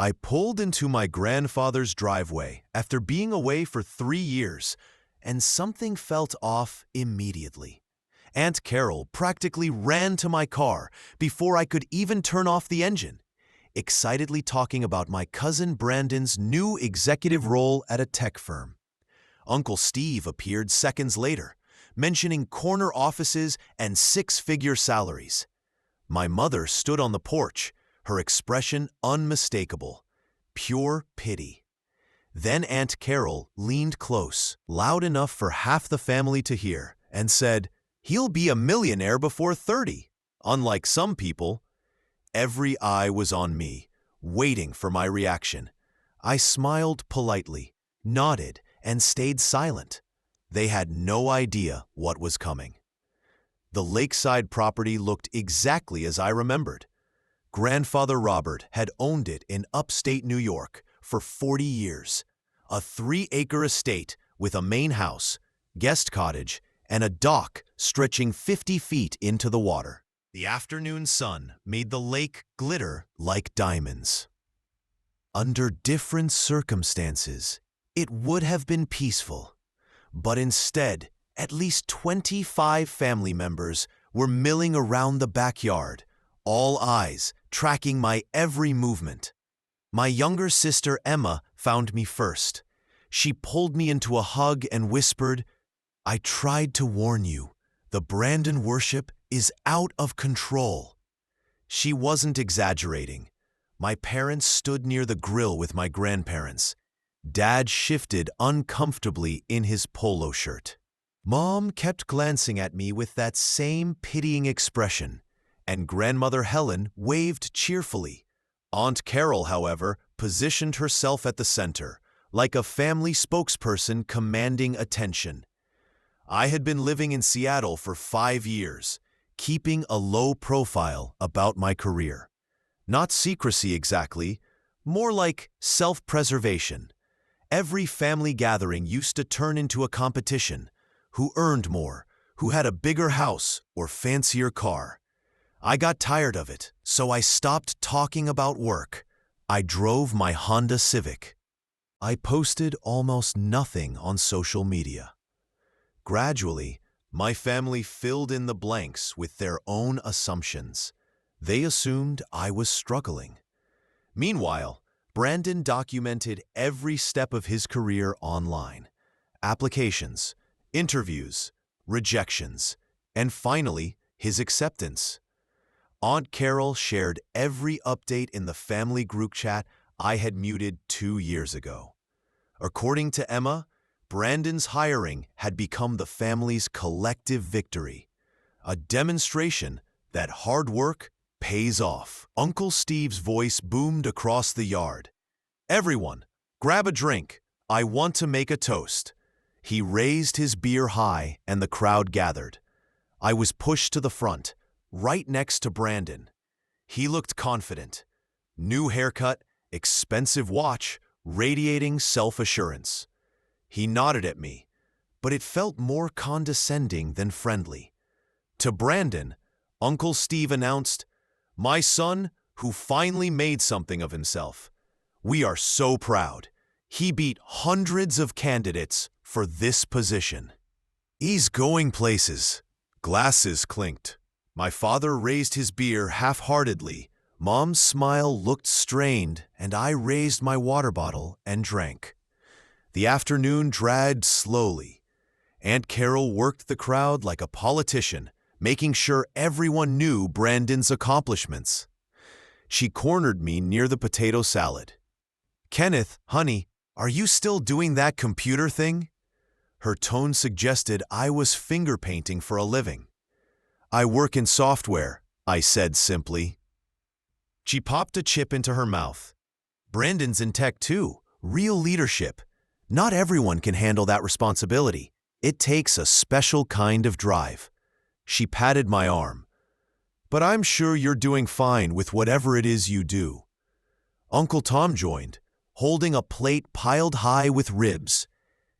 I pulled into my grandfather's driveway after being away for 3 years, and something felt off immediately. Aunt Carol practically ran to my car before I could even turn off the engine, excitedly talking about my cousin Brandon's new executive role at a tech firm. Uncle Steve appeared seconds later, mentioning corner offices and six-figure salaries. My mother stood on the porch, her expression unmistakable, pure pity. Then Aunt Carol leaned close, loud enough for half the family to hear, and said, "He'll be a millionaire before 30, unlike some people." Every eye was on me, waiting for my reaction. I smiled politely, nodded, and stayed silent. They had no idea what was coming. The lakeside property looked exactly as I remembered. Grandfather Robert had owned it in upstate New York for 40 years. A 3-acre estate with a main house, guest cottage, and a dock stretching 50 feet into the water. The afternoon sun made the lake glitter like diamonds. Under different circumstances, it would have been peaceful. But instead, at least 25 family members were milling around the backyard, all eyes tracking my every movement. My younger sister Emma found me first. She pulled me into a hug and whispered, "I tried to warn you. The Brandon worship is out of control." She wasn't exaggerating. My parents stood near the grill with my grandparents. Dad shifted uncomfortably in his polo shirt. Mom kept glancing at me with that same pitying expression, and Grandmother Helen waved cheerfully. Aunt Carol, however, positioned herself at the center, like a family spokesperson commanding attention. I had been living in Seattle for 5 years, keeping a low profile about my career. Not secrecy exactly, more like self-preservation. Every family gathering used to turn into a competition. Who earned more, who had a bigger house or fancier car. I got tired of it, so I stopped talking about work. I drove my Honda Civic. I posted almost nothing on social media. Gradually, my family filled in the blanks with their own assumptions. They assumed I was struggling. Meanwhile, Brandon documented every step of his career online. Applications, interviews, rejections, and finally, his acceptance. Aunt Carol shared every update in the family group chat I had muted 2 years ago. According to Emma, Brandon's hiring had become the family's collective victory, a demonstration that hard work pays off. Uncle Steve's voice boomed across the yard. "Everyone, grab a drink. I want to make a toast." He raised his beer high and the crowd gathered. I was pushed to the front, right next to Brandon. He looked confident. New haircut, expensive watch, radiating self-assurance. He nodded at me, but it felt more condescending than friendly. To Brandon, Uncle Steve announced, "My son, who finally made something of himself. We are so proud. He beat hundreds of candidates for this position." "He's going places." Glasses clinked. My father raised his beer half-heartedly. Mom's smile looked strained, and I raised my water bottle and drank. The afternoon dragged slowly. Aunt Carol worked the crowd like a politician, making sure everyone knew Brandon's accomplishments. She cornered me near the potato salad. "Kenneth, honey, are you still doing that computer thing?" Her tone suggested I was finger painting for a living. "I work in software," I said simply. She popped a chip into her mouth. "Brandon's in tech too, real leadership. Not everyone can handle that responsibility. It takes a special kind of drive." She patted my arm. "But I'm sure you're doing fine with whatever it is you do." Uncle Tom joined, holding a plate piled high with ribs.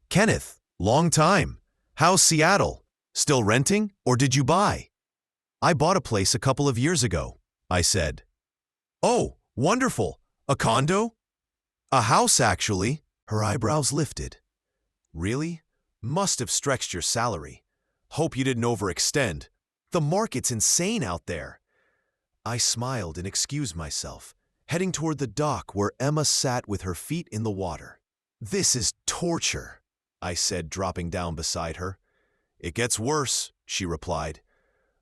"Kenneth, long time. How's Seattle? Still renting, or did you buy?" "I bought a place a couple of years ago," I said. "Oh, wonderful. A condo? A house, actually. Her eyebrows lifted. Really? Must have stretched your salary. Hope you didn't overextend. The market's insane out there. I smiled and excused myself, heading toward the dock where Emma sat with her feet in the water. This is torture, I said, dropping down beside her. It gets worse, she replied.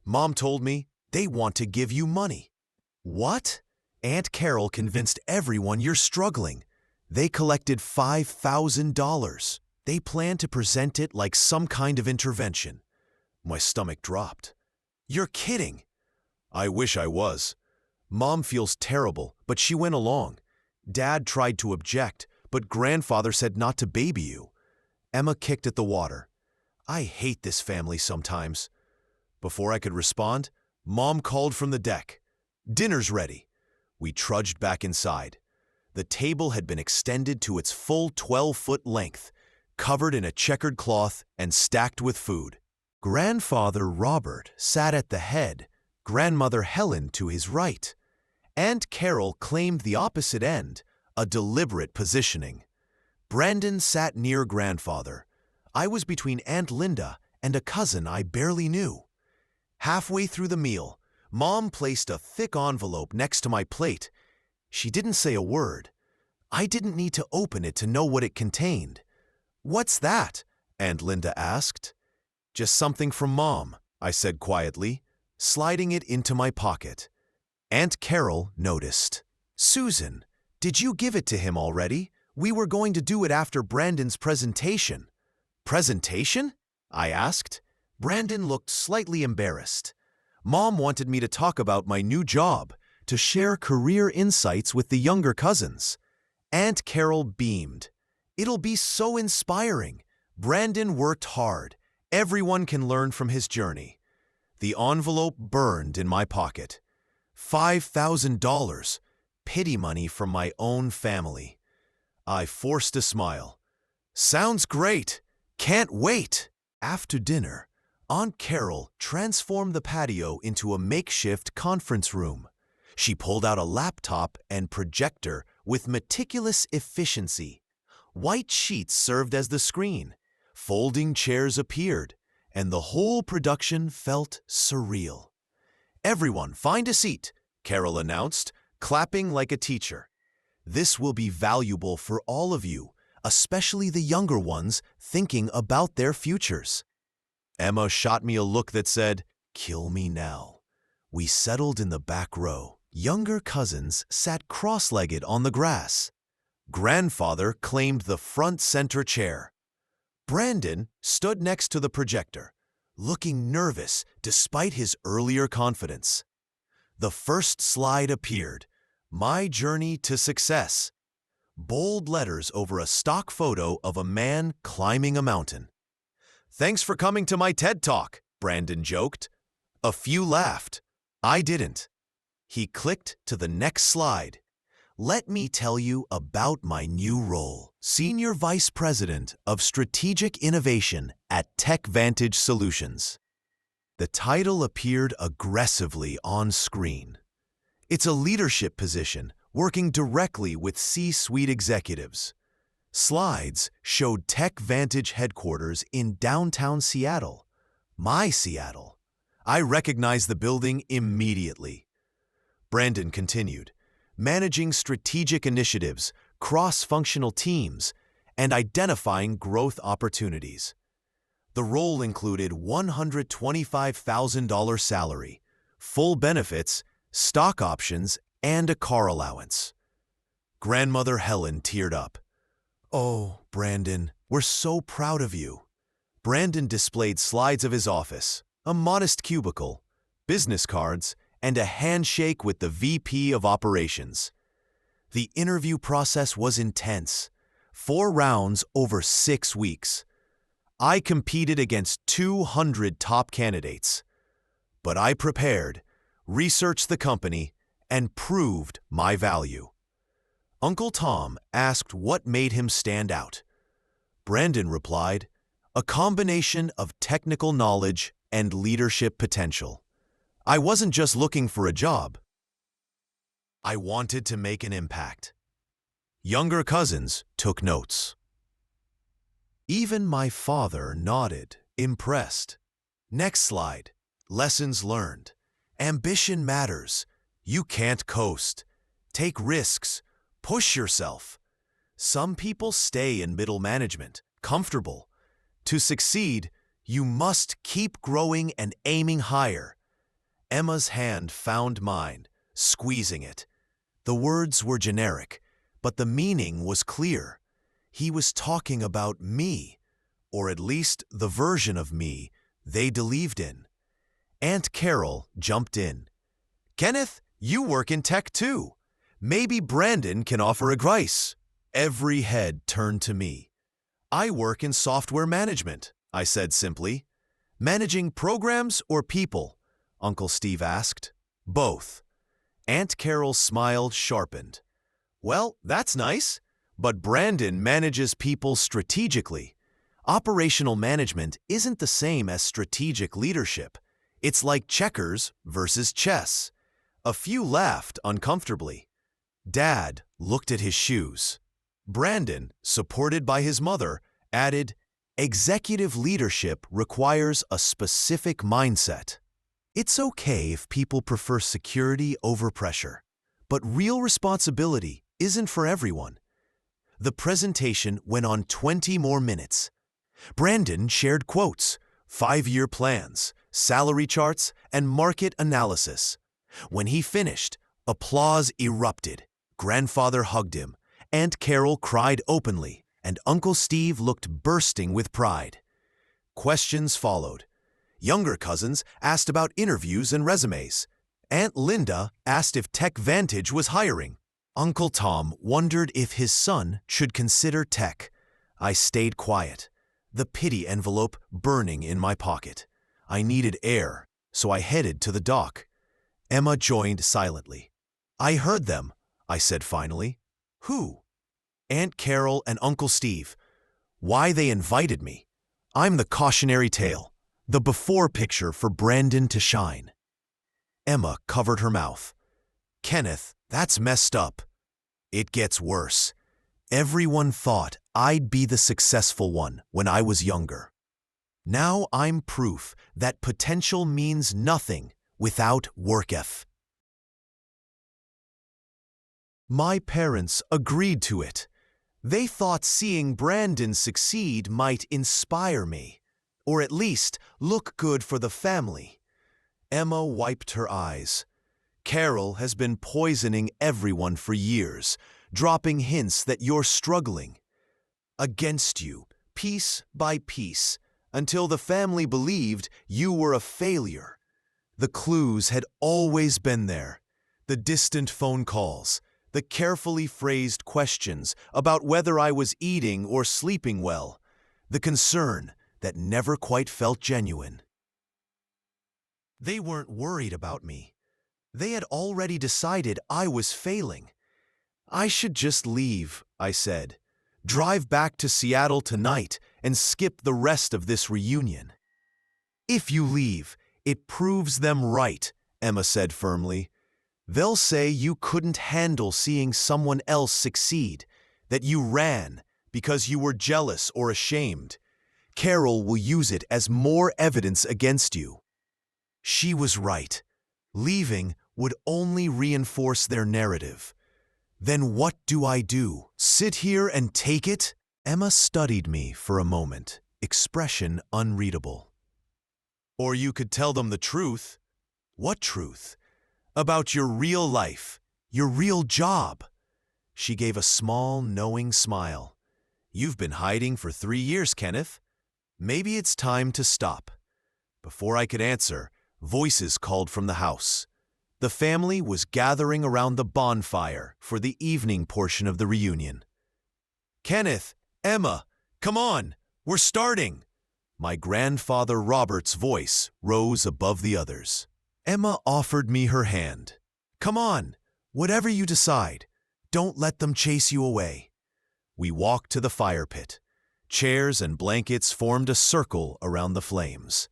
Mom told me they want to give you money. What? Aunt Carol convinced everyone you're struggling. They collected $5,000. They plan to present it like some kind of intervention. My stomach dropped. You're kidding. I wish I was. Mom feels terrible, but she went along. Dad tried to object, but grandfather said not to baby you. Emma kicked at the water. I hate this family sometimes. Before I could respond, Mom called from the deck. Dinner's ready. We trudged back inside. The table had been extended to its full 12-foot length, covered in a checkered cloth and stacked with food. Grandfather Robert sat at the head, Grandmother Helen to his right. Aunt Carol claimed the opposite end, a deliberate positioning. Brandon sat near grandfather. I was between Aunt Linda and a cousin I barely knew. Halfway through the meal, Mom placed a thick envelope next to my plate. She didn't say a word. I didn't need to open it to know what it contained. What's that? Aunt Linda asked. Just something from Mom, I said quietly, sliding it into my pocket. Aunt Carol noticed. Susan, did you give it to him already? We were going to do it after Brandon's presentation. Presentation? I asked. Brandon looked slightly embarrassed. Mom wanted me to talk about my new job, to share career insights with the younger cousins. Aunt Carol beamed. It'll be so inspiring. Brandon worked hard. Everyone can learn from his journey. The envelope burned in my pocket. $5,000. Pity money from my own family. I forced a smile. Sounds great. Can't wait. After dinner, Aunt Carol transformed the patio into a makeshift conference room. She pulled out a laptop and projector with meticulous efficiency. White sheets served as the screen. Folding chairs appeared, and the whole production felt surreal. Everyone, find a seat, Carol announced, clapping like a teacher. This will be valuable for all of you, especially the younger ones thinking about their futures. Emma shot me a look that said, kill me now. We settled in the back row. Younger cousins sat cross-legged on the grass. Grandfather claimed the front center chair. Brandon stood next to the projector, looking nervous despite his earlier confidence. The first slide appeared, My Journey to Success. Bold letters over a stock photo of a man climbing a mountain. Thanks for coming to my TED Talk, Brandon joked. A few laughed. I didn't. He clicked to the next slide. Let me tell you about my new role, Senior Vice President of Strategic Innovation at TechVantage Solutions. The title appeared aggressively on screen. It's a leadership position working directly with C-suite executives. Slides showed TechVantage headquarters in downtown Seattle, my Seattle. I recognized the building immediately. Brandon continued, managing strategic initiatives, cross-functional teams, and identifying growth opportunities. The role included $125,000 salary, full benefits, stock options, and a car allowance. Grandmother Helen teared up. Oh, Brandon, we're so proud of you. Brandon displayed slides of his office, a modest cubicle, business cards, and a handshake with the VP of Operations. The interview process was intense. 4 rounds over 6 weeks. I competed against 200 top candidates. But I prepared, researched the company, and proved my value. Uncle Tom asked what made him stand out. Brandon replied, a combination of technical knowledge and leadership potential. I wasn't just looking for a job. I wanted to make an impact. Younger cousins took notes. Even my father nodded, impressed. Next slide. Lessons learned. Ambition matters. You can't coast. Take risks. Push yourself. Some people stay in middle management, comfortable. To succeed, you must keep growing and aiming higher. Emma's hand found mine, squeezing it. The words were generic, but the meaning was clear. He was talking about me, or at least the version of me they believed in. Aunt Carol jumped in. Kenneth, you work in tech too. Maybe Brandon can offer advice. Every head turned to me. I work in software management, I said simply. Managing programs or people? Uncle Steve asked. Both. Aunt Carol's smile sharpened. Well, that's nice, but Brandon manages people strategically. Operational management isn't the same as strategic leadership. It's like checkers versus chess. A few laughed uncomfortably. Dad looked at his shoes. Brandon, supported by his mother, added, executive leadership requires a specific mindset. It's okay if people prefer security over pressure, but real responsibility isn't for everyone. The presentation went on 20 more minutes. Brandon shared quotes, 5-year plans, salary charts, and market analysis. When he finished, applause erupted. Grandfather hugged him. Aunt Carol cried openly, and Uncle Steve looked bursting with pride. Questions followed. Younger cousins asked about interviews and resumes. Aunt Linda asked if Tech Vantage was hiring. Uncle Tom wondered if his son should consider tech. I stayed quiet, the pity envelope burning in my pocket. I needed air, so I headed to the dock. Emma joined silently. I heard them, I said finally. Who? Aunt Carol and Uncle Steve. Why they invited me. I'm the cautionary tale, the before picture for Brandon to shine. Emma covered her mouth. Kenneth, that's messed up. It gets worse. Everyone thought I'd be the successful one when I was younger. Now I'm proof that potential means nothing without work ethic. My parents agreed to it. They thought seeing Brandon succeed might inspire me, or at least look good for the family. Emma wiped her eyes. Carol has been poisoning everyone for years, dropping hints that you're struggling. Against you, piece by piece, until the family believed you were a failure. The clues had always been there. The distant phone calls, the carefully phrased questions about whether I was eating or sleeping well, the concern that never quite felt genuine. They weren't worried about me. They had already decided I was failing. I should just leave, I said. Drive back to Seattle tonight and skip the rest of this reunion. If you leave, it proves them right, Emma said firmly. They'll say you couldn't handle seeing someone else succeed, that you ran because you were jealous or ashamed. Carol will use it as more evidence against you. She was right. Leaving would only reinforce their narrative. Then what do I do? Sit here and take it? Emma studied me for a moment, expression unreadable. Or you could tell them the truth. What truth? About your real life, your real job. She gave a small, knowing smile. You've been hiding for 3 years, Kenneth. Maybe it's time to stop. Before I could answer, voices called from the house. The family was gathering around the bonfire for the evening portion of the reunion. Kenneth, Emma, come on, we're starting. My grandfather Robert's voice rose above the others. Emma offered me her hand. Come on, whatever you decide, don't let them chase you away. We walked to the fire pit. Chairs and blankets formed a circle around the flames.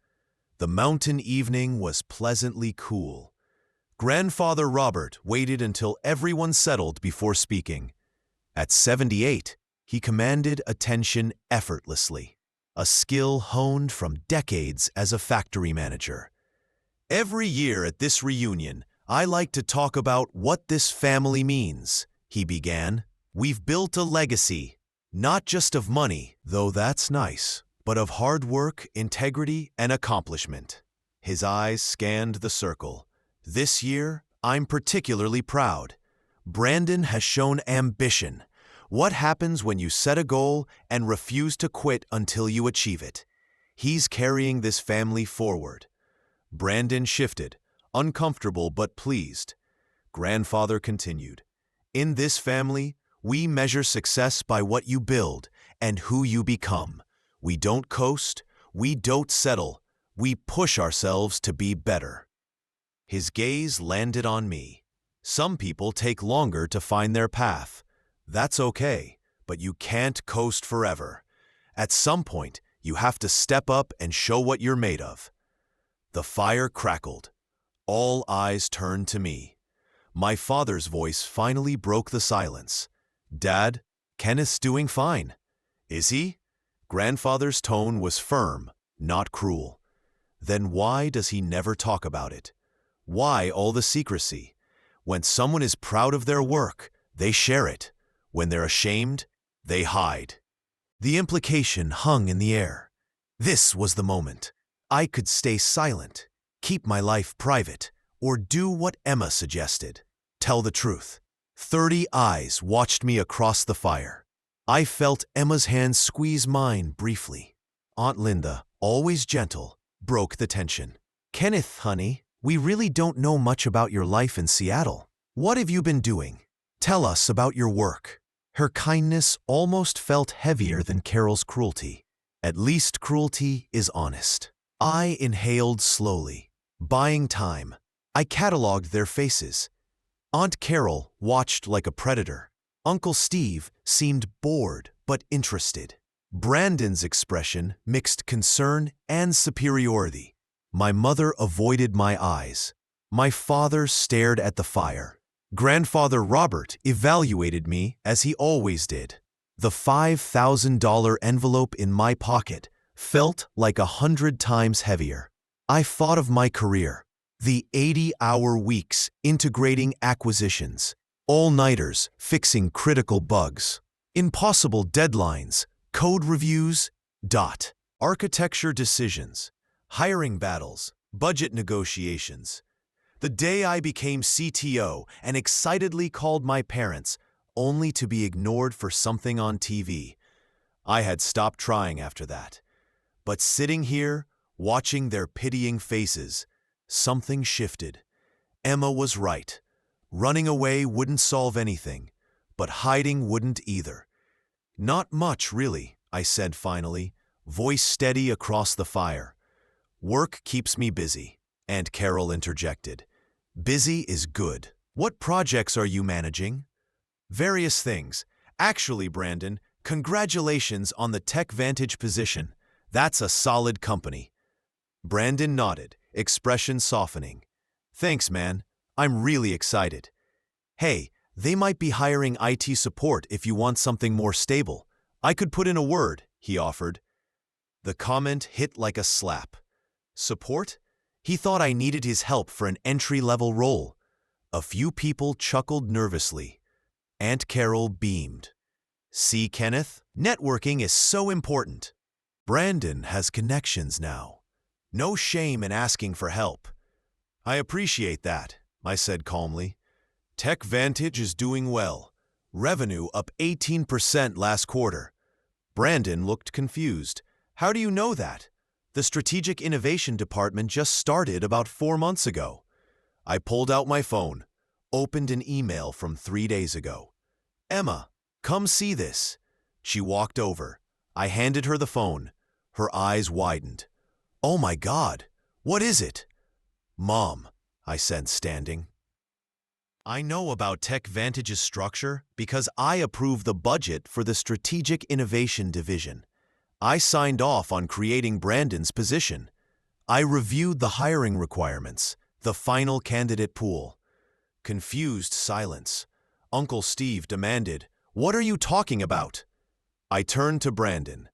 The mountain evening was pleasantly cool. Grandfather Robert waited until everyone settled before speaking. At 78, he commanded attention effortlessly, a skill honed from decades as a factory manager. Every year at this reunion, I like to talk about what this family means, he began. We've built a legacy, not just of money, though that's nice, but of hard work, integrity, and accomplishment. His eyes scanned the circle. This year, I'm particularly proud. Brandon has shown ambition. What happens when you set a goal and refuse to quit until you achieve it? He's carrying this family forward. Brandon shifted, uncomfortable but pleased. Grandfather continued, "In this family, we measure success by what you build and who you become. We don't coast, we don't settle, we push ourselves to be better." His gaze landed on me. Some people take longer to find their path. That's okay, but you can't coast forever. At some point, you have to step up and show what you're made of. The fire crackled. All eyes turned to me. My father's voice finally broke the silence. "Dad, Kenneth's doing fine." "Is he?" Grandfather's tone was firm, not cruel. "Then why does he never talk about it? Why all the secrecy? When someone is proud of their work, they share it. When they're ashamed, they hide." The implication hung in the air. This was the moment. I could stay silent, keep my life private, or do what Emma suggested. Tell the truth. 30 eyes watched me across the fire. I felt Emma's hand squeeze mine briefly. Aunt Linda, always gentle, broke the tension. "Kenneth, honey, we really don't know much about your life in Seattle. What have you been doing? Tell us about your work." Her kindness almost felt heavier than Carol's cruelty. At least cruelty is honest. I inhaled slowly, buying time. I cataloged their faces. Aunt Carol watched like a predator. Uncle Steve seemed bored but interested. Brandon's expression mixed concern and superiority. My mother avoided my eyes. My father stared at the fire. Grandfather Robert evaluated me as he always did. The $5,000 envelope in my pocket felt like 100 times heavier. I thought of my career, the 80-hour weeks integrating acquisitions, all-nighters fixing critical bugs, impossible deadlines, code reviews, architecture decisions, hiring battles, budget negotiations. The day I became CTO and excitedly called my parents, only to be ignored for something on TV. I had stopped trying after that. But sitting here, watching their pitying faces, something shifted. Emma was right. Running away wouldn't solve anything, but hiding wouldn't either. "Not much, really," I said finally, voice steady across the fire. "Work keeps me busy," Aunt Carol interjected. "Busy is good. What projects are you managing?" "Various things. Actually, Brandon, congratulations on the Tech Vantage position. That's a solid company." Brandon nodded, expression softening. "Thanks, man. I'm really excited." "Hey, they might be hiring IT support if you want something more stable. I could put in a word," he offered. The comment hit like a slap. Support? He thought I needed his help for an entry-level role. A few people chuckled nervously. Aunt Carol beamed. "See, Kenneth? Networking is so important. Brandon has connections now. No shame in asking for help." "I appreciate that," I said calmly. "Tech Vantage is doing well. Revenue up 18% last quarter." Brandon looked confused. "How do you know that? The Strategic Innovation Department just started about 4 months ago." I pulled out my phone, opened an email from 3 days ago. "Emma, come see this." She walked over. I handed her the phone. Her eyes widened. "Oh my God, what is it?" "Mom," I said, standing. "I know about Tech Vantage's structure because I approved the budget for the Strategic Innovation Division. I signed off on creating Brandon's position. I reviewed the hiring requirements, the final candidate pool." Confused silence. Uncle Steve demanded, What are you talking about? I turned to Brandon.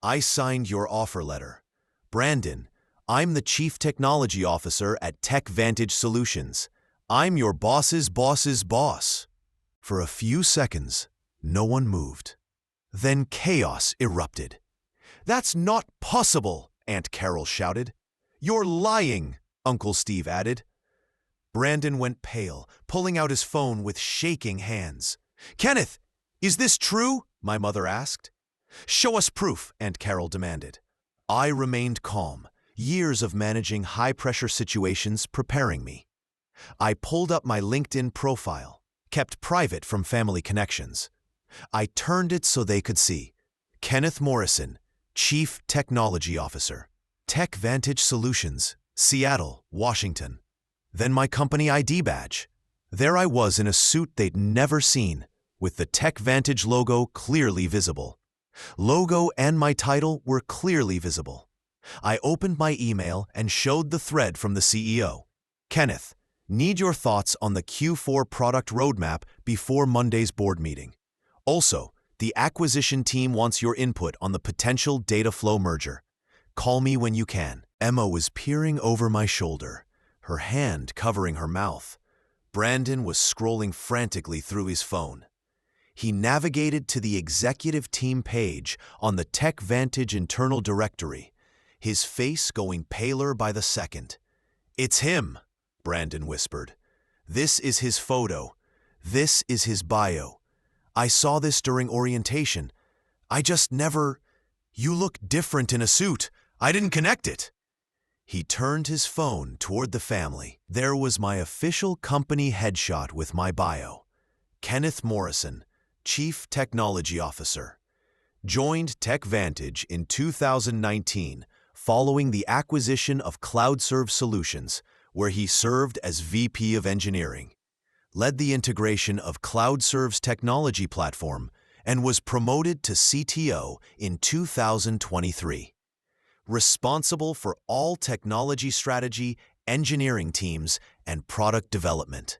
I signed your offer letter. Brandon, I'm the Chief Technology Officer at TechVantage Solutions. I'm your boss's boss's boss. For a few seconds, no one moved. Then chaos erupted. That's not possible, Aunt Carol shouted. You're lying, Uncle Steve added. Brandon went pale, pulling out his phone with shaking hands. Kenneth, is this true? My mother asked. Show us proof, Aunt Carol demanded. I remained calm, years of managing high-pressure situations preparing me. I pulled up my LinkedIn profile, kept private from family connections. I turned it so they could see. Kenneth Morrison, Chief Technology Officer, TechVantage Solutions, Seattle, Washington. Then my company ID badge. There I was in a suit they'd never seen, with the TechVantage logo clearly visible. Logo and my title were clearly visible. I opened my email and showed the thread from the CEO. Kenneth, need your thoughts on the Q4 product roadmap before Monday's board meeting. Also, the acquisition team wants your input on the potential data flow merger. Call me when you can. Emma was peering over my shoulder, her hand covering her mouth. Brandon was scrolling frantically through his phone. He navigated to the executive team page on the TechVantage internal directory, his face going paler by the second. It's him, Brandon whispered. This is his photo. This is his bio. I saw this during orientation. I just never... You look different in a suit. I didn't connect it. He turned his phone toward the family. There was my official company headshot with my bio. Kenneth Morrison, Chief Technology Officer. Joined TechVantage in 2019 following the acquisition of CloudServe Solutions, where he served as VP of Engineering. Led the integration of CloudServe's technology platform and was promoted to CTO in 2023. Responsible for all technology strategy, engineering teams, and product development.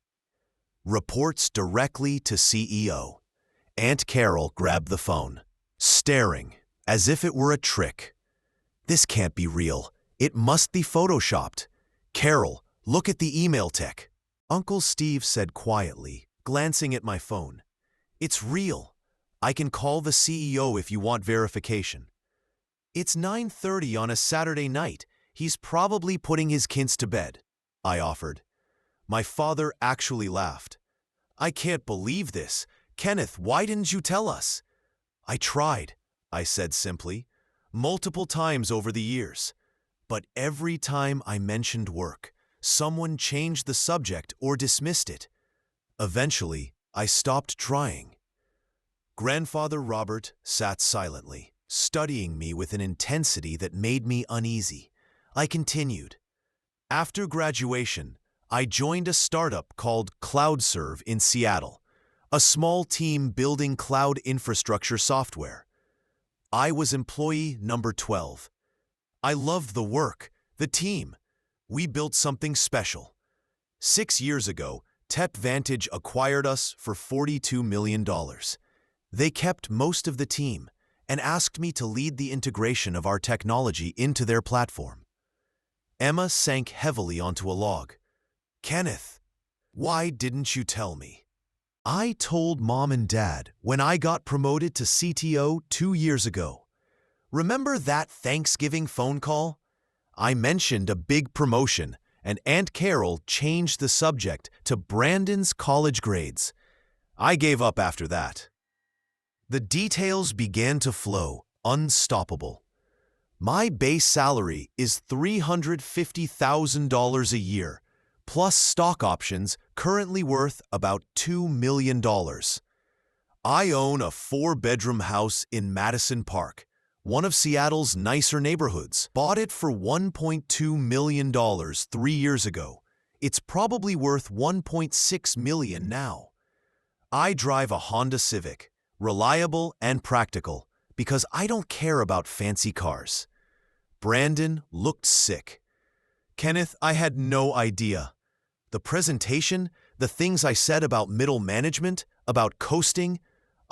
Reports directly to CEO. Aunt Carol grabbed the phone, staring as if it were a trick. This can't be real. It must be photoshopped. Carol, look at the email tech. Uncle Steve said quietly, glancing at my phone. It's real. I can call the CEO if you want verification. It's 9:30 on a Saturday night. He's probably putting his kids to bed, I offered. My father actually laughed. I can't believe this. Kenneth, why didn't you tell us? I tried, I said simply, multiple times over the years. But every time I mentioned work, someone changed the subject or dismissed it. Eventually, I stopped trying. Grandfather Robert sat silently, studying me with an intensity that made me uneasy. I continued. After graduation, I joined a startup called CloudServe in Seattle, a small team building cloud infrastructure software. I was employee number 12. I loved the work, the team. We built something special. 6 years ago, TechVantage acquired us for $42 million. They kept most of the team and asked me to lead the integration of our technology into their platform. Emma sank heavily onto a log. Kenneth, why didn't you tell me? I told Mom and Dad when I got promoted to CTO 2 years ago. Remember that Thanksgiving phone call? I mentioned a big promotion, and Aunt Carol changed the subject to Brandon's college grades. I gave up after that. The details began to flow, unstoppable. My base salary is $350,000 a year, plus stock options currently worth about $2 million. I own a 4-bedroom house in Madison Park, one of Seattle's nicer neighborhoods. Bought it for $1.2 million 3 years ago. It's probably worth $1.6 million now. I drive a Honda Civic, reliable and practical, because I don't care about fancy cars. Brandon looked sick. Kenneth, I had no idea. The presentation, the things I said about middle management, about coasting,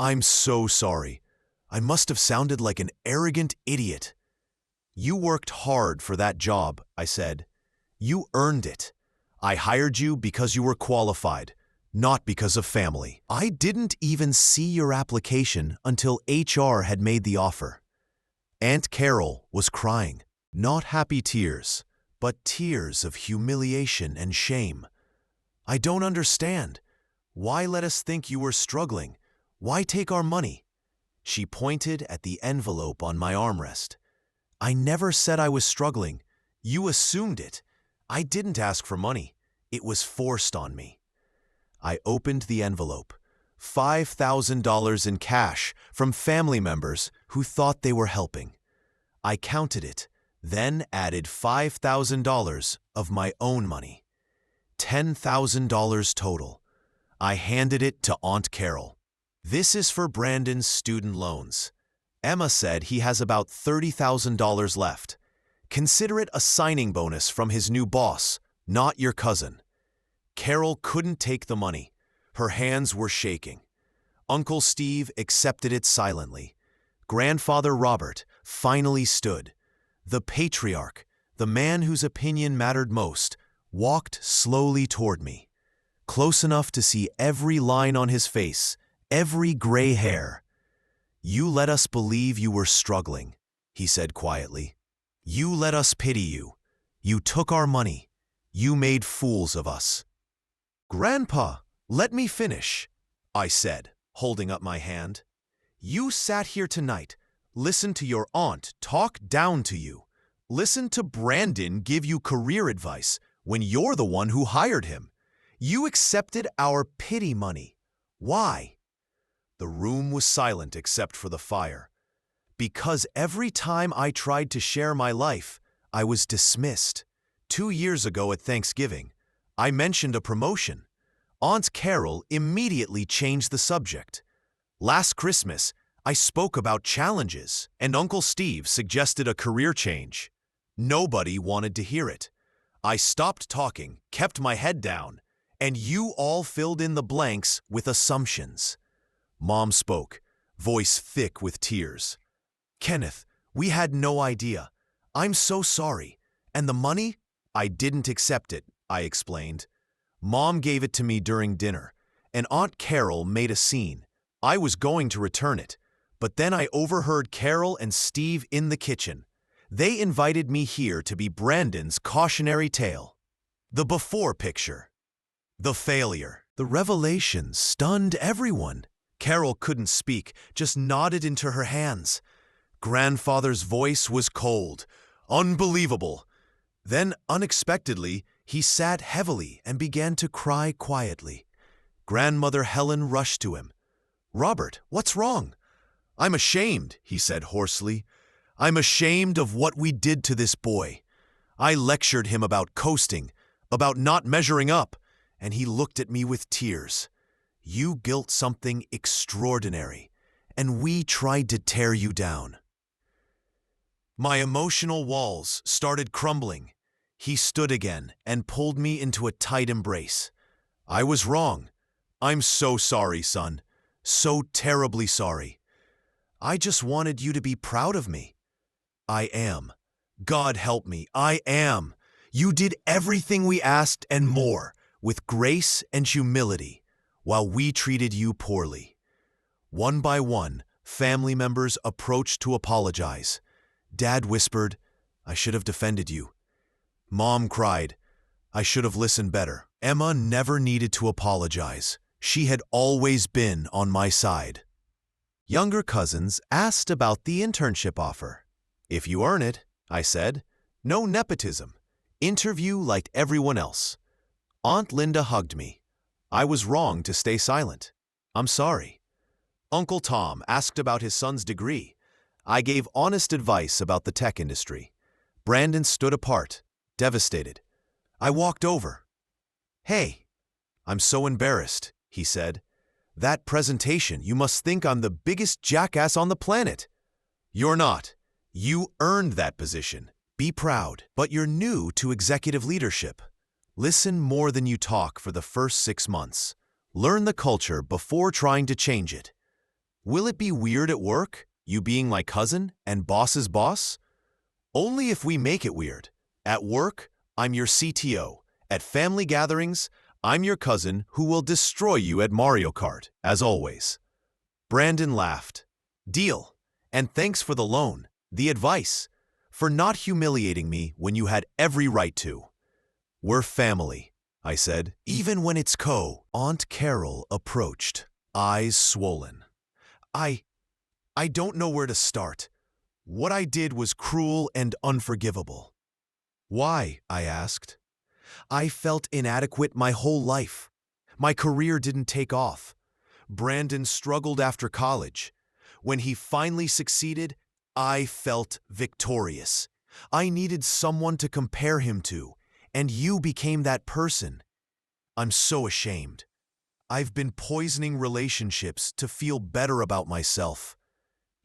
I'm so sorry. I must have sounded like an arrogant idiot. You worked hard for that job, I said. You earned it. I hired you because you were qualified, not because of family. I didn't even see your application until HR had made the offer. Aunt Carol was crying, not happy tears, but tears of humiliation and shame. I don't understand. Why let us think you were struggling? Why take our money? She pointed at the envelope on my armrest. I never said I was struggling. You assumed it. I didn't ask for money. It was forced on me. I opened the envelope. $5,000 in cash from family members who thought they were helping. I counted it, then added $5,000 of my own money. $10,000 total. I handed it to Aunt Carol. This is for Brandon's student loans. Emma said he has about $30,000 left. Consider it a signing bonus from his new boss, not your cousin. Carol couldn't take the money. Her hands were shaking. Uncle Steve accepted it silently. Grandfather Robert finally stood. The patriarch, the man whose opinion mattered most, walked slowly toward me. Close enough to see every line on his face, every gray hair. You let us believe you were struggling, he said quietly. You let us pity you. You took our money. You made fools of us. Grandpa, let me finish, I said, holding up my hand. You sat here tonight, listened to your aunt talk down to you. Listened to Brandon give you career advice when you're the one who hired him. You accepted our pity money. Why? The room was silent except for the fire. Because every time I tried to share my life, I was dismissed. 2 years ago at Thanksgiving, I mentioned a promotion. Aunt Carol immediately changed the subject. Last Christmas, I spoke about challenges, and Uncle Steve suggested a career change. Nobody wanted to hear it. I stopped talking, kept my head down, and you all filled in the blanks with assumptions. Mom spoke, voice thick with tears. Kenneth, we had no idea. I'm so sorry. And the money? I didn't accept it, I explained. Mom gave it to me during dinner, and Aunt Carol made a scene. I was going to return it, but then I overheard Carol and Steve in the kitchen. They invited me here to be Brandon's cautionary tale. The before picture. The failure. The revelation stunned everyone. Carol couldn't speak, just nodded into her hands. Grandfather's voice was cold. Unbelievable. Then, unexpectedly, he sat heavily and began to cry quietly. Grandmother Helen rushed to him. Robert, what's wrong? I'm ashamed, he said hoarsely. I'm ashamed of what we did to this boy. I lectured him about coasting, about not measuring up, and he looked at me with tears. You built something extraordinary, and we tried to tear you down. My emotional walls started crumbling. He stood again and pulled me into a tight embrace. I was wrong. I'm so sorry, son. So terribly sorry. I just wanted you to be proud of me. I am. God help me, I am. You did everything we asked and more, with grace and humility, while we treated you poorly. One by one, family members approached to apologize. Dad whispered, I should have defended you. Mom cried, I should have listened better. Emma never needed to apologize. She had always been on my side. Younger cousins asked about the internship offer. If you earn it, I said. No nepotism. Interview like everyone else. Aunt Linda hugged me. I was wrong to stay silent. I'm sorry. Uncle Tom asked about his son's degree. I gave honest advice about the tech industry. Brandon stood apart, devastated. I walked over. Hey, I'm so embarrassed, he said. That presentation, you must think I'm the biggest jackass on the planet. You're not. You earned that position. Be proud. But you're new to executive leadership. Listen more than you talk for the first 6 months. Learn the culture before trying to change it. Will it be weird at work, you being my cousin and boss's boss? Only if we make it weird. At work, I'm your CTO. At family gatherings, I'm your cousin who will destroy you at Mario Kart, as always. Brandon laughed. Deal. And thanks for the loan, the advice, for not humiliating me when you had every right to. We're family, I said, even when it's Aunt Carol approached, eyes swollen. I don't know where to start. What I did was cruel and unforgivable. Why? I asked. I felt inadequate my whole life. My career didn't take off. Brandon struggled after college. When he finally succeeded, I felt victorious. I needed someone to compare him to, and you became that person. I'm so ashamed. I've been poisoning relationships to feel better about myself.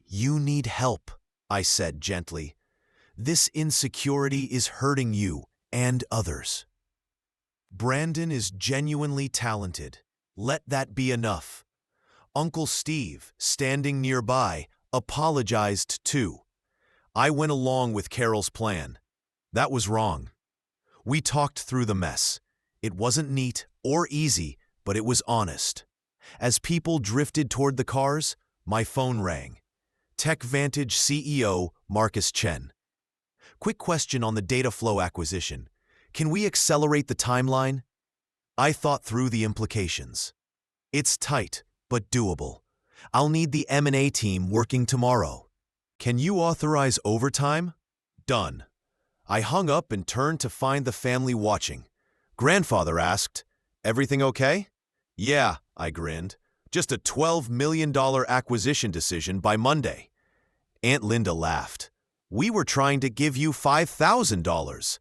You need help, I said gently. This insecurity is hurting you and others. Brandon is genuinely talented. Let that be enough. Uncle Steve, standing nearby, apologized too. I went along with Carol's plan. That was wrong. We talked through the mess. It wasn't neat or easy, but it was honest. As people drifted toward the cars, my phone rang. TechVantage CEO Marcus Chen. Quick question on the data flow acquisition. Can we accelerate the timeline? I thought through the implications. It's tight, but doable. I'll need the M&A team working tomorrow. Can you authorize overtime? Done. I hung up and turned to find the family watching. Grandfather asked, "Everything okay?" "Yeah," I grinned. "Just a $12 million acquisition decision by Monday." Aunt Linda laughed. "We were trying to give you $5,000.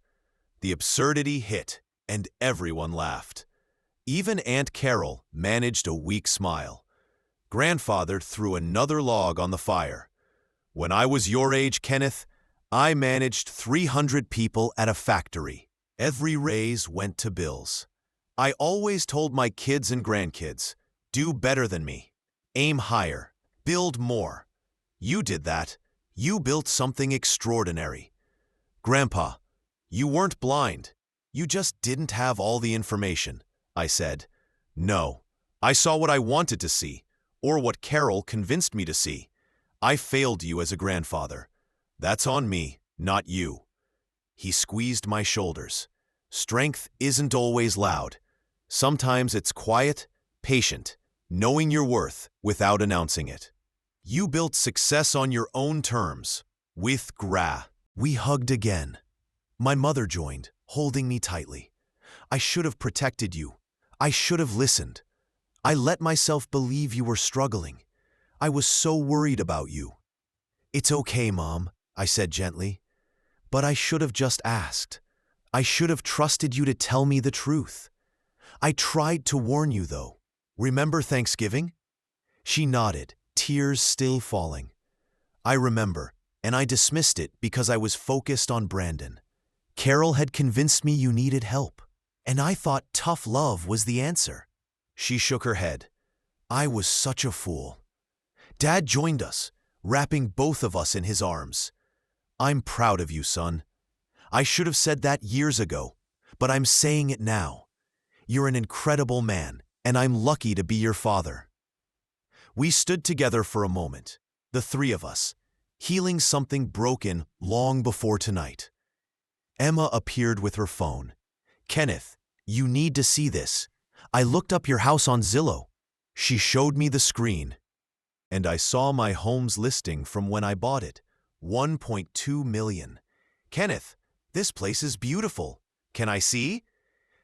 The absurdity hit, and everyone laughed. Even Aunt Carol managed a weak smile. Grandfather threw another log on the fire. "When I was your age, Kenneth, I managed 300 people at a factory. Every raise went to bills. I always told my kids and grandkids, do better than me. Aim higher. Build more. You did that. You built something extraordinary. Grandpa, you weren't blind. You just didn't have all the information," I said. "No, I saw what I wanted to see, or what Carol convinced me to see. I failed you as a grandfather. That's on me, not you." He squeezed my shoulders. Strength isn't always loud. Sometimes it's quiet, patient, knowing your worth without announcing it. You built success on your own terms, with gra. We hugged again. My mother joined, holding me tightly. I should have protected you. I should have listened. I let myself believe you were struggling. I was so worried about you. "It's okay, Mom," I said gently. "But I should have just asked. I should have trusted you to tell me the truth. I tried to warn you, though. Remember Thanksgiving?" She nodded, tears still falling. "I remember, and I dismissed it because I was focused on Brandon. Carol had convinced me you needed help, and I thought tough love was the answer." She shook her head. "I was such a fool." Dad joined us, wrapping both of us in his arms. "I'm proud of you, son. I should have said that years ago, but I'm saying it now. You're an incredible man, and I'm lucky to be your father." We stood together for a moment, the three of us, healing something broken long before tonight. Emma appeared with her phone. "Kenneth, you need to see this. I looked up your house on Zillow." She showed me the screen, and I saw my home's listing from when I bought it, 1.2 million. "Kenneth, this place is beautiful. Can I see?"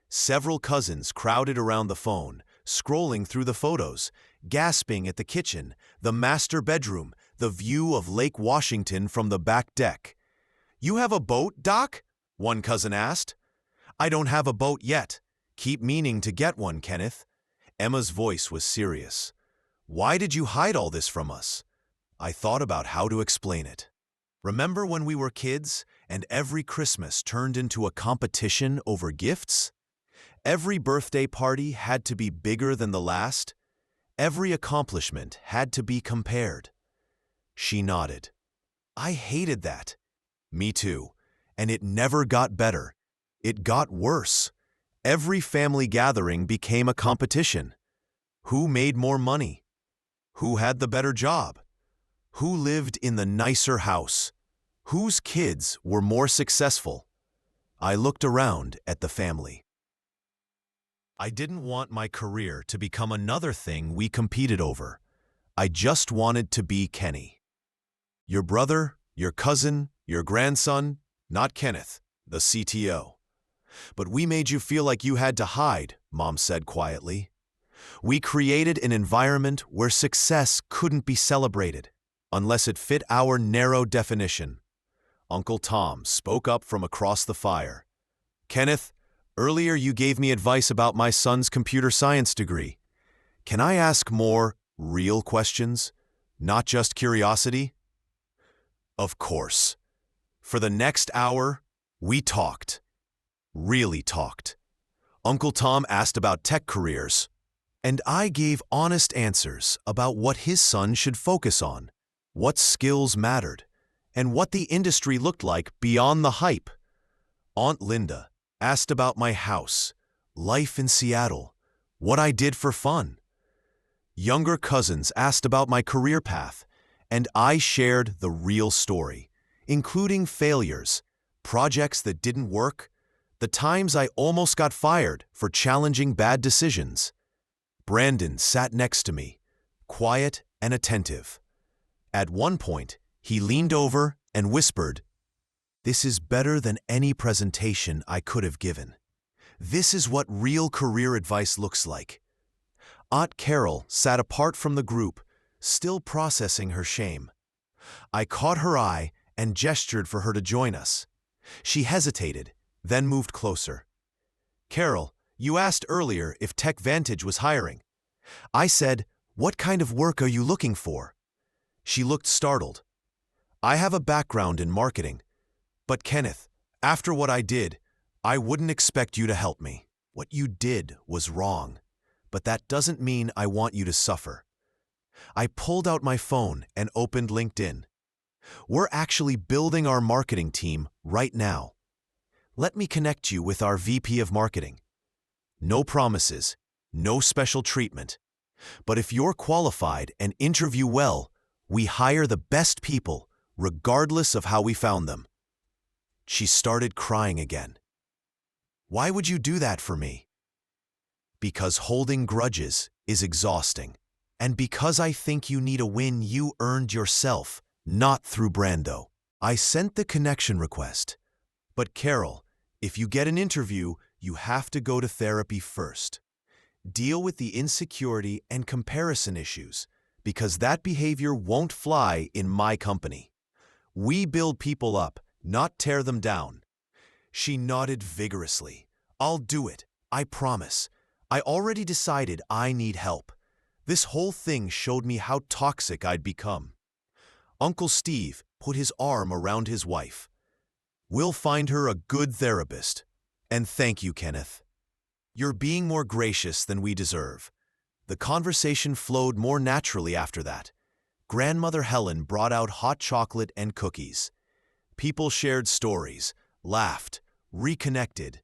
Several cousins crowded around the phone, scrolling through the photos, gasping at the kitchen, the master bedroom, the view of Lake Washington from the back deck. "You have a boat, Doc?" one cousin asked. "I don't have a boat yet. Keep meaning to get one, Kenneth." Emma's voice was serious. "Why did you hide all this from us?" I thought about how to explain it. Remember when we were kids and every Christmas turned into a competition over gifts? Every birthday party had to be bigger than the last. every accomplishment had to be compared. She nodded. I hated that. Me too. And it never got better. It got worse. Every family gathering became a competition. Who made more money? Who had the better job? Who lived in the nicer house? Whose kids were more successful? I looked around at the family. I didn't want my career to become another thing we competed over. I just wanted to be Kenny. Your brother, your cousin, your grandson, not Kenneth, the CTO. But we made you feel like you had to hide, Mom said quietly. We created an environment where success couldn't be celebrated, unless it fit our narrow definition. Uncle Tom spoke up from across the fire. Kenneth, earlier you gave me advice about my son's computer science degree. Can I ask more real questions, not just curiosity? Of course. For the next hour, we talked. Really talked. Uncle Tom asked about tech careers, and I gave honest answers about what his son should focus on, what skills mattered, and what the industry looked like beyond the hype. Aunt Linda asked about my house, life in Seattle, what I did for fun. Younger cousins asked about my career path, and I shared the real story, including failures, projects that didn't work, the times I almost got fired for challenging bad decisions. Brandon sat next to me, quiet and attentive. At one point, he leaned over and whispered, "This is better than any presentation I could have given. This is what real career advice looks like." Aunt Carol sat apart from the group, still processing her shame. I caught her eye and gestured for her to join us. She hesitated, then moved closer. Carol, you asked earlier if Tech Vantage was hiring. I said, what kind of work are you looking for? She looked startled. I have a background in marketing. But Kenneth, after what I did, I wouldn't expect you to help me. What you did was wrong, but that doesn't mean I want you to suffer. I pulled out my phone and opened LinkedIn. We're actually building our marketing team right now. Let me connect you with our VP of Marketing. No promises, no special treatment. But if you're qualified and interview well, we hire the best people, regardless of how we found them. She started crying again. Why would you do that for me? Because holding grudges is exhausting. And because I think you need a win you earned yourself, not through Brando. I sent the connection request. But Carol, if you get an interview, you have to go to therapy first. Deal with the insecurity and comparison issues, because that behavior won't fly in my company. We build people up, not tear them down. She nodded vigorously. I'll do it, I promise. I already decided I need help. This whole thing showed me how toxic I'd become. Uncle Steve put his arm around his wife. We'll find her a good therapist. And thank you, Kenneth. You're being more gracious than we deserve. The conversation flowed more naturally after that. Grandmother Helen brought out hot chocolate and cookies. People shared stories, laughed, reconnected.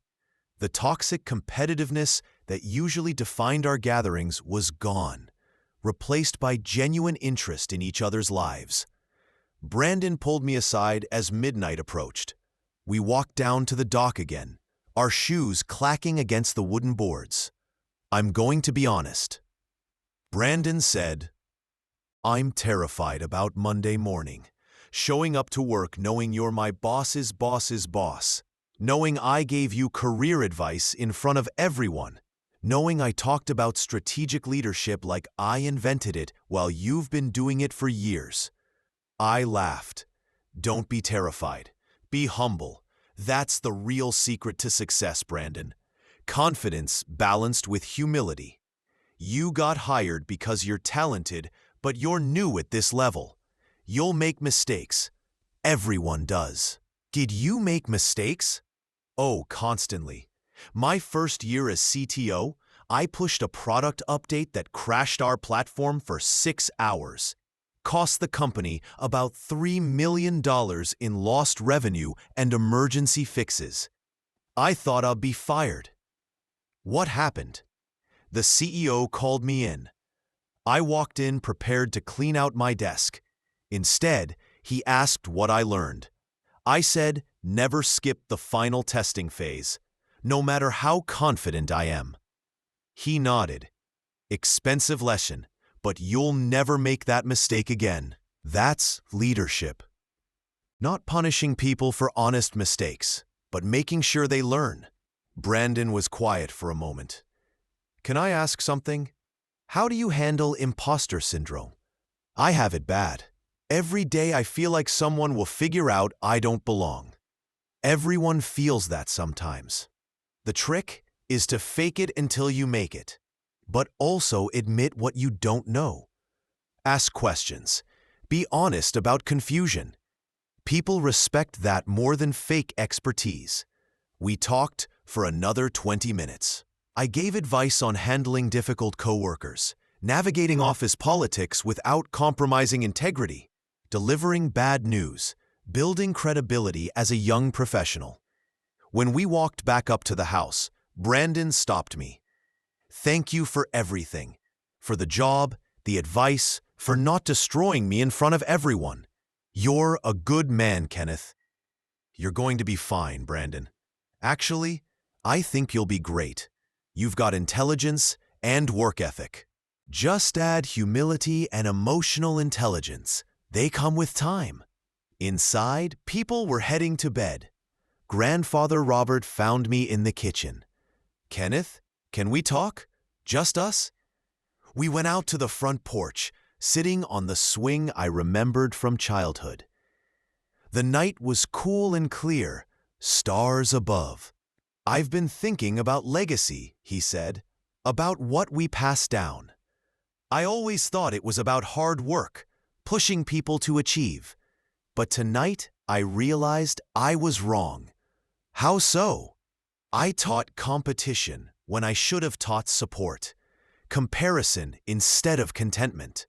The toxic competitiveness that usually defined our gatherings was gone, replaced by genuine interest in each other's lives. Brandon pulled me aside as midnight approached. We walked down to the dock again, our shoes clacking against the wooden boards. I'm going to be honest. Brandon said, I'm terrified about Monday morning, showing up to work knowing you're my boss's boss's boss, knowing I gave you career advice in front of everyone, knowing I talked about strategic leadership like I invented it while you've been doing it for years. I laughed. Don't be terrified. Be humble. That's the real secret to success, Brandon. Confidence balanced with humility. You got hired because you're talented, but you're new at this level. You'll make mistakes. Everyone does. Did you make mistakes? Oh, constantly. My first year as CTO, I pushed a product update that crashed our platform for 6 hours. Cost the company about $3 million in lost revenue and emergency fixes. I thought I'd be fired. What happened? The CEO called me in. I walked in prepared to clean out my desk. Instead, he asked what I learned. I said, never skip the final testing phase, no matter how confident I am. He nodded. Expensive lesson, but you'll never make that mistake again. That's leadership. Not punishing people for honest mistakes, but making sure they learn. Brandon was quiet for a moment. Can I ask something? How do you handle imposter syndrome? I have it bad. Every day I feel like someone will figure out I don't belong. Everyone feels that sometimes. The trick is to fake it until you make it, but also admit what you don't know. Ask questions. Be honest about confusion. People respect that more than fake expertise. We talked for another 20 minutes. I gave advice on handling difficult coworkers, navigating office politics without compromising integrity, delivering bad news, building credibility as a young professional. When we walked back up to the house, Brandon stopped me. Thank you for everything. For the job, the advice, for not destroying me in front of everyone. You're a good man, Kenneth. You're going to be fine, Brandon. Actually, I think you'll be great. You've got intelligence and work ethic. Just add humility and emotional intelligence. They come with time. Inside, people were heading to bed. Grandfather Robert found me in the kitchen. Kenneth, can we talk? Just us? We went out to the front porch, sitting on the swing I remembered from childhood. The night was cool and clear, stars above. I've been thinking about legacy, he said, about what we pass down. I always thought it was about hard work, pushing people to achieve. But tonight, I realized I was wrong. How so? I taught competition when I should have taught support, comparison instead of contentment,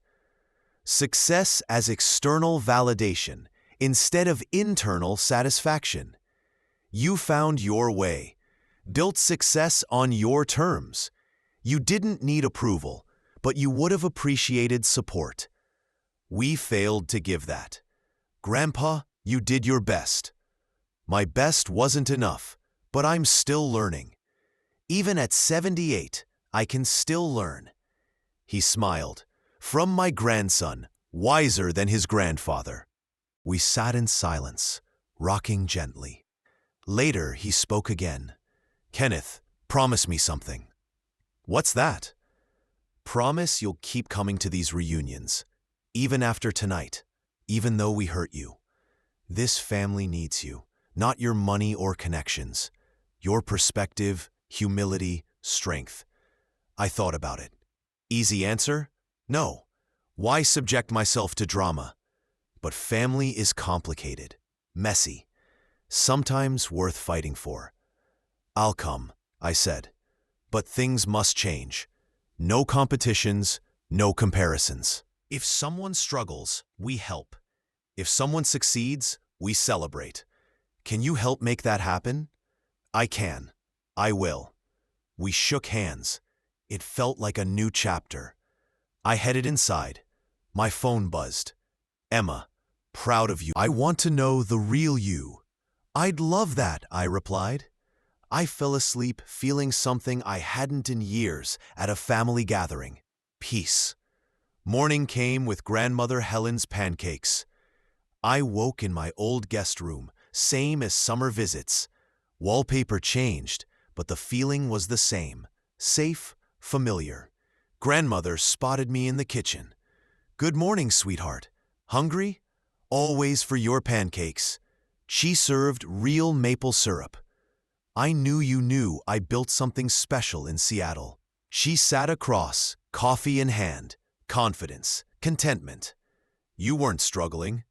success as external validation instead of internal satisfaction. You found your way, built success on your terms. You didn't need approval, but you would have appreciated support. We failed to give that. Grandpa, you did your best. My best wasn't enough, but I'm still learning. Even at 78, I can still learn. He smiled. From my grandson, wiser than his grandfather. We sat in silence, rocking gently. Later, he spoke again. Kenneth, promise me something. What's that? Promise you'll keep coming to these reunions, even after tonight, even though we hurt you. This family needs you, not your money or connections. Your perspective, humility, strength. I thought about it. Easy answer? No. Why subject myself to drama? But family is complicated, messy, sometimes worth fighting for. I'll come, I said. But things must change. No competitions, no comparisons. If someone struggles, we help. If someone succeeds, we celebrate. Can you help make that happen? I can. I will. We shook hands. It felt like a new chapter. I headed inside. My phone buzzed. Emma, proud of you. I want to know the real you. I'd love that, I replied. I fell asleep feeling something I hadn't in years at a family gathering. Peace. Morning came with grandmother Helen's pancakes. I woke in my old guest room, same as summer visits. Wallpaper changed, but the feeling was the same. Safe, familiar. Grandmother spotted me in the kitchen. Good morning, sweetheart. Hungry? Always for your pancakes. She served real maple syrup. I knew you knew I built something special in Seattle. She sat across, coffee in hand, confidence, contentment. You weren't struggling.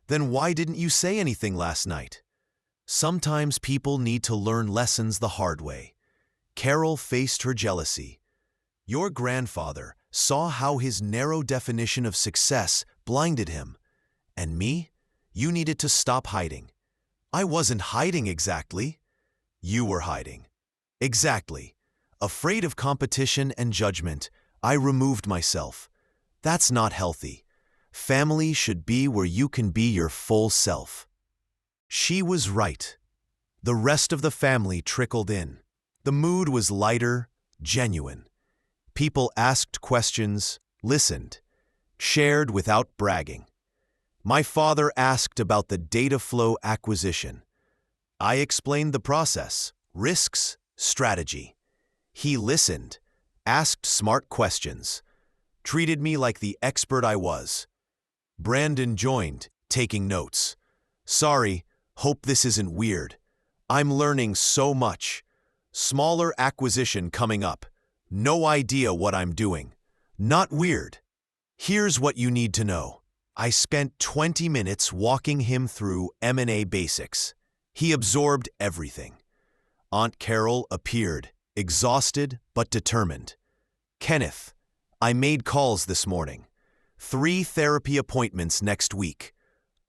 Then why didn't you say anything last night? Sometimes people need to learn lessons the hard way. Carol faced her jealousy. Your grandfather saw how his narrow definition of success blinded him. And me? You needed to stop hiding. I wasn't hiding exactly. You were hiding. Exactly. Afraid of competition and judgment, I removed myself. That's not healthy. Family should be where you can be your full self. She was right. The rest of the family trickled in. The mood was lighter, genuine. People asked questions, listened, shared without bragging. My father asked about the data flow acquisition. I explained the process, risks, strategy. He listened, asked smart questions, treated me like the expert I was. Brandon joined, taking notes. Sorry, hope this isn't weird. I'm learning so much. Smaller acquisition coming up. No idea what I'm doing. Not weird. Here's what you need to know. I spent 20 minutes walking him through M&A basics. He absorbed everything. Aunt Carol appeared, exhausted but determined. Kenneth, I made calls this morning. 3 therapy appointments next week.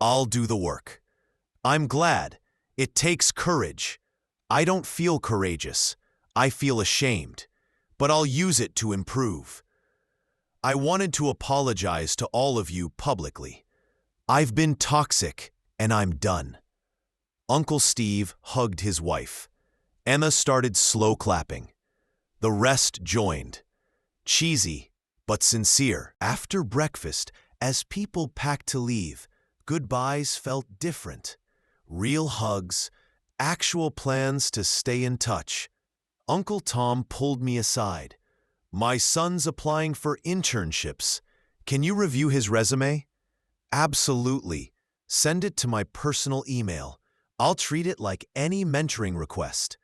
I'll do the work. I'm glad. It takes courage. I don't feel courageous. I feel ashamed. But I'll use it to improve. I wanted to apologize to all of you publicly. I've been toxic, and I'm done. Uncle Steve hugged his wife. Emma started slow clapping. The rest joined. Cheesy, but sincere. After breakfast, as people packed to leave, goodbyes felt different. Real hugs, actual plans to stay in touch. Uncle Tom pulled me aside. My son's applying for internships. Can you review his resume? Absolutely. Send it to my personal email. I'll treat it like any mentoring request.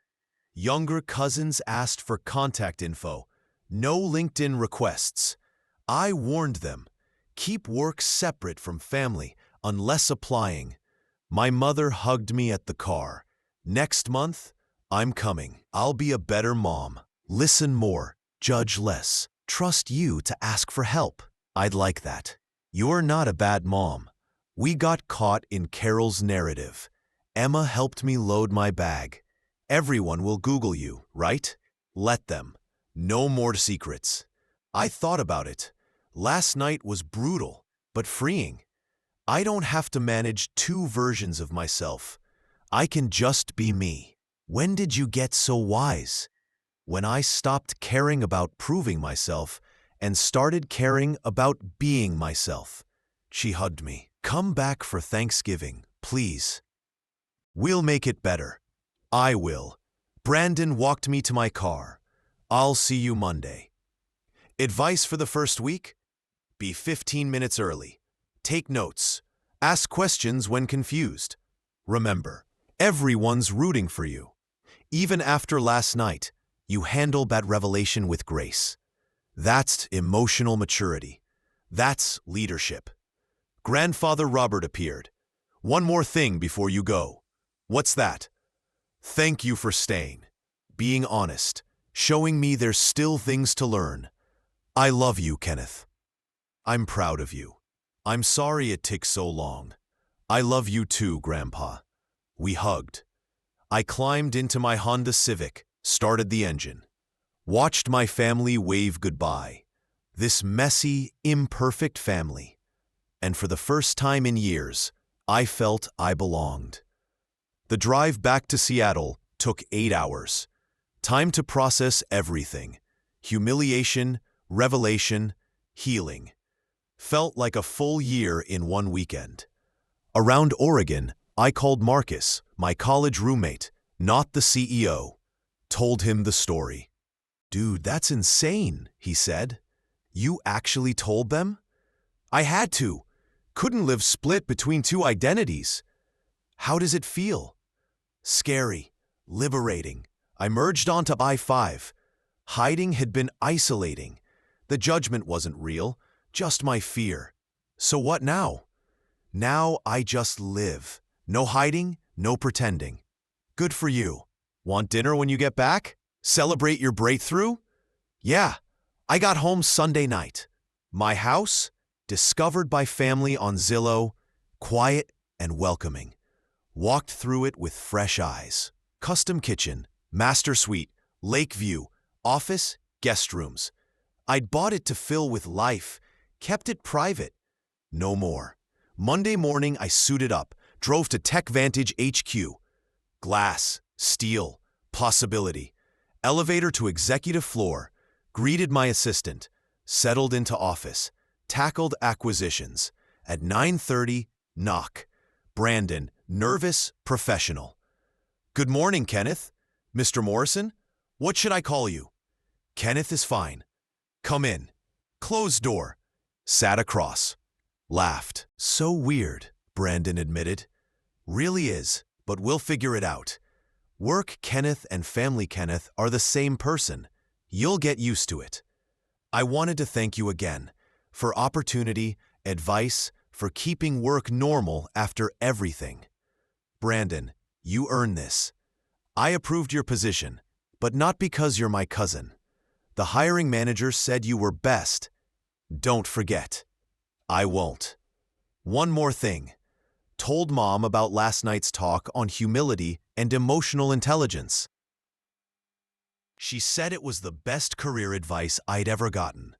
Younger cousins asked for contact info. No LinkedIn requests. I warned them. Keep work separate from family unless applying. My mother hugged me at the car. Next month, I'm coming. I'll be a better mom. Listen more. Judge less. Trust you to ask for help. I'd like that. You're not a bad mom. We got caught in Carol's narrative. Emma helped me load my bag. Everyone will Google you, right? Let them. No more secrets. I thought about it. Last night was brutal, but freeing. I don't have to manage 2 versions of myself. I can just be me. When did you get so wise? When I stopped caring about proving myself and started caring about being myself. She hugged me. Come back for Thanksgiving, please. We'll make it better. I will. Brandon walked me to my car. I'll see you Monday. Advice for the first week? Be 15 minutes early. Take notes. Ask questions when confused. Remember, everyone's rooting for you. Even after last night, you handled that revelation with grace. That's emotional maturity. That's leadership. Grandfather Robert appeared. One more thing before you go. What's that? Thank you for staying, being honest, showing me there's still things to learn. I love you, Kenneth. I'm proud of you. I'm sorry it took so long. I love you too, Grandpa. We hugged. I climbed into my Honda Civic, started the engine, watched my family wave goodbye. This messy, imperfect family. And for the first time in years, I felt I belonged. The drive back to Seattle took 8 hours. Time to process everything. Humiliation, revelation, healing. Felt like a full year in one weekend. Around Oregon, I called Marcus, my college roommate, not the CEO. Told him the story. Dude, that's insane, he said. You actually told them? I had to. Couldn't live split between 2 identities. How does it feel? Scary, liberating. I merged onto I-5. Hiding had been isolating. The judgment wasn't real, just my fear. So what now? Now I just live. No hiding, no pretending. Good for you. Want dinner when you get back? Celebrate your breakthrough? Yeah, I got home Sunday night. My house, discovered by family on Zillow, quiet and welcoming. Walked through it with fresh eyes. Custom kitchen, master suite, lake view, office, guest rooms. I'd bought it to fill with life, kept it private. No more. Monday morning, I suited up, drove to Tech Vantage HQ. Glass, steel, possibility. Elevator to executive floor. Greeted my assistant. Settled into office. Tackled acquisitions. At 9:30, knock. Brandon, nervous, professional. Good morning, Kenneth. Mr. Morrison? What should I call you? Kenneth is fine. Come in. Closed door. Sat across. Laughed. So weird, Brandon admitted. Really is, but we'll figure it out. Work Kenneth and family Kenneth are the same person. You'll get used to it. I wanted to thank you again for opportunity, advice, for keeping work normal after everything. Brandon, you earned this. I approved your position, but not because you're my cousin. The hiring manager said you were best. Don't forget. I won't. One more thing. Told Mom about last night's talk on humility and emotional intelligence. She said it was the best career advice I'd ever gotten.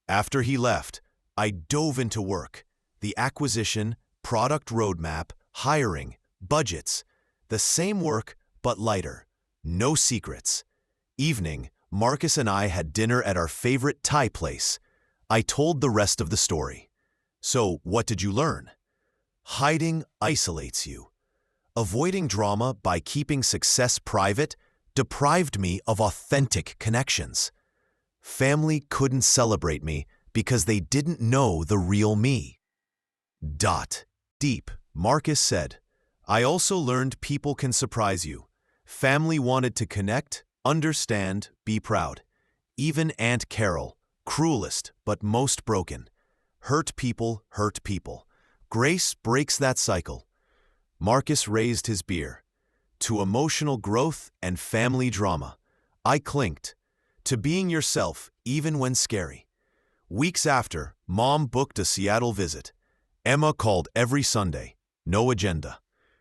After he left, I dove into work. The acquisition, product roadmap, hiring, budgets. The same work, but lighter. No secrets. Evening, Marcus and I had dinner at our favorite Thai place. I told the rest of the story. So, what did you learn? Hiding isolates you. Avoiding drama by keeping success private deprived me of authentic connections. Family couldn't celebrate me because they didn't know the real me. Deep, Marcus said. I also learned people can surprise you. Family wanted to connect, understand, be proud. Even Aunt Carol, cruelest but most broken. Hurt people hurt people. Grace breaks that cycle. Marcus raised his beer. To emotional growth and family drama. I clinked. To being yourself, even when scary. Weeks after, Mom booked a Seattle visit. Emma called every Sunday. No agenda.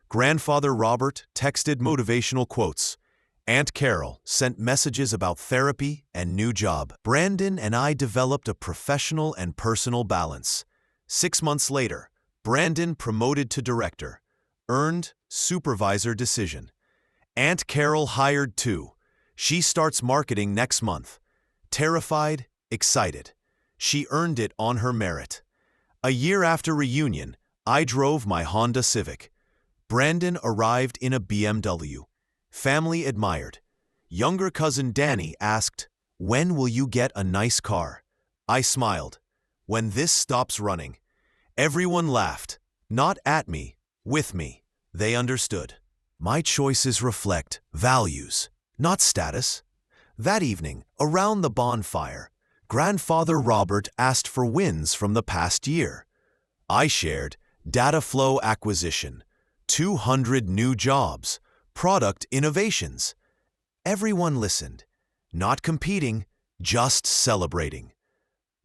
Grandfather Robert texted motivational quotes. Aunt Carol sent messages about therapy and new job. Brandon and I developed a professional and personal balance. 6 months later, Brandon promoted to director. Earned supervisor decision. Aunt Carol hired too. She starts marketing next month. Terrified, excited. She earned it on her merit. A year after reunion, I drove my Honda Civic. Brandon arrived in a BMW. Family admired. Younger cousin Danny asked, "When will you get a nice car?" I smiled. "When this stops running." Everyone laughed. Not at me, with me. They understood. My choices reflect values, not status. That evening, around the bonfire, Grandfather Robert asked for wins from the past year. I shared data flow acquisition, 200 new jobs, product innovations. Everyone listened, not competing, just celebrating.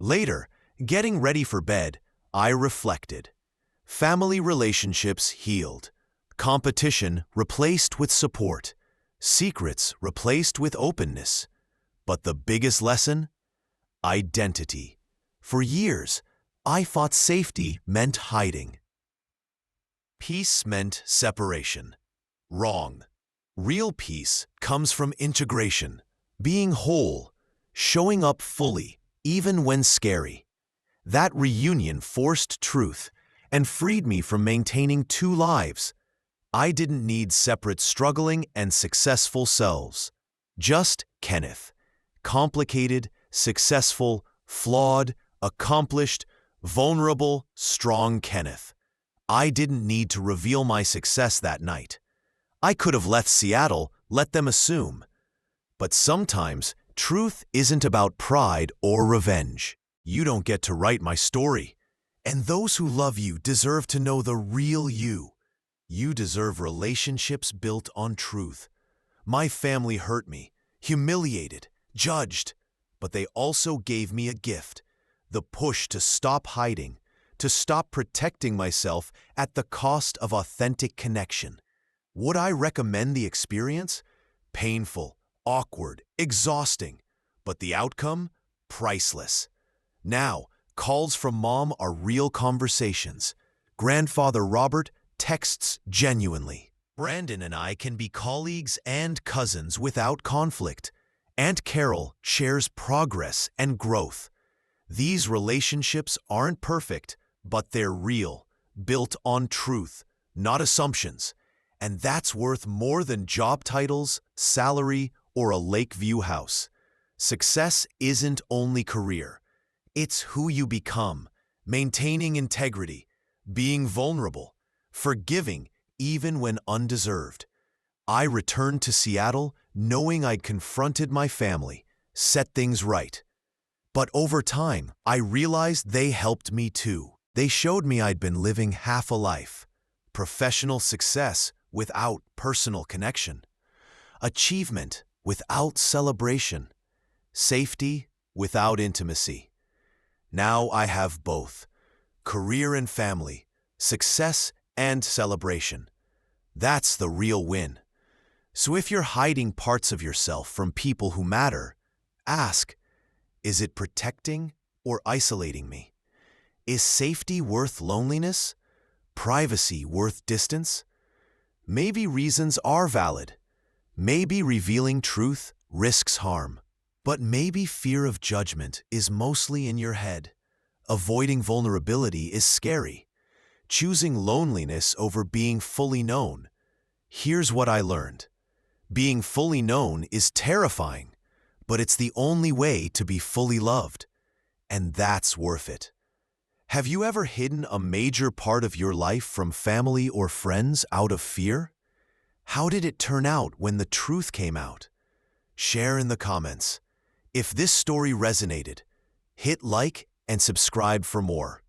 Later, getting ready for bed, I reflected. Family relationships healed. Competition replaced with support. Secrets replaced with openness. But the biggest lesson? Identity. For years, I thought safety meant hiding. Peace meant separation. Wrong. Real peace comes from integration, being whole, showing up fully, even when scary. That reunion forced truth and freed me from maintaining two lives. I didn't need separate struggling and successful selves. Just Kenneth. Complicated, successful, flawed, accomplished, vulnerable, strong Kenneth. I didn't need to reveal my success that night. I could have left Seattle, let them assume. But sometimes, truth isn't about pride or revenge. You don't get to write my story. And those who love you deserve to know the real you. You deserve relationships built on truth. My family hurt me, humiliated, judged. but they also gave me a gift, the push to stop hiding, to stop protecting myself at the cost of authentic connection. Would I recommend the experience? Painful, awkward, exhausting, but the outcome? Priceless. Now, calls from mom are real conversations. Grandfather Robert texts genuinely. Brandon and I can be colleagues and cousins without conflict. Aunt Carol shares progress and growth. These relationships aren't perfect, but they're real, built on truth, not assumptions. And that's worth more than job titles, salary, or a Lakeview house. Success isn't only career. It's who you become, maintaining integrity, being vulnerable, forgiving even when undeserved. I returned to Seattle knowing I'd confronted my family, set things right. But over time, I realized they helped me too. They showed me I'd been living half a life. Professional success without personal connection. Achievement without celebration. Safety without intimacy. Now I have both. Career and family. Success and celebration. That's the real win. So if you're hiding parts of yourself from people who matter, ask, is it protecting or isolating me? Is safety worth loneliness? Privacy worth distance? Maybe reasons are valid. Maybe revealing truth risks harm. But maybe fear of judgment is mostly in your head. Avoiding vulnerability is scary. Choosing loneliness over being fully known. Here's what I learned. Being fully known is terrifying, but it's the only way to be fully loved. And that's worth it. Have you ever hidden a major part of your life from family or friends out of fear? How did it turn out when the truth came out? Share in the comments. If this story resonated, hit like and subscribe for more.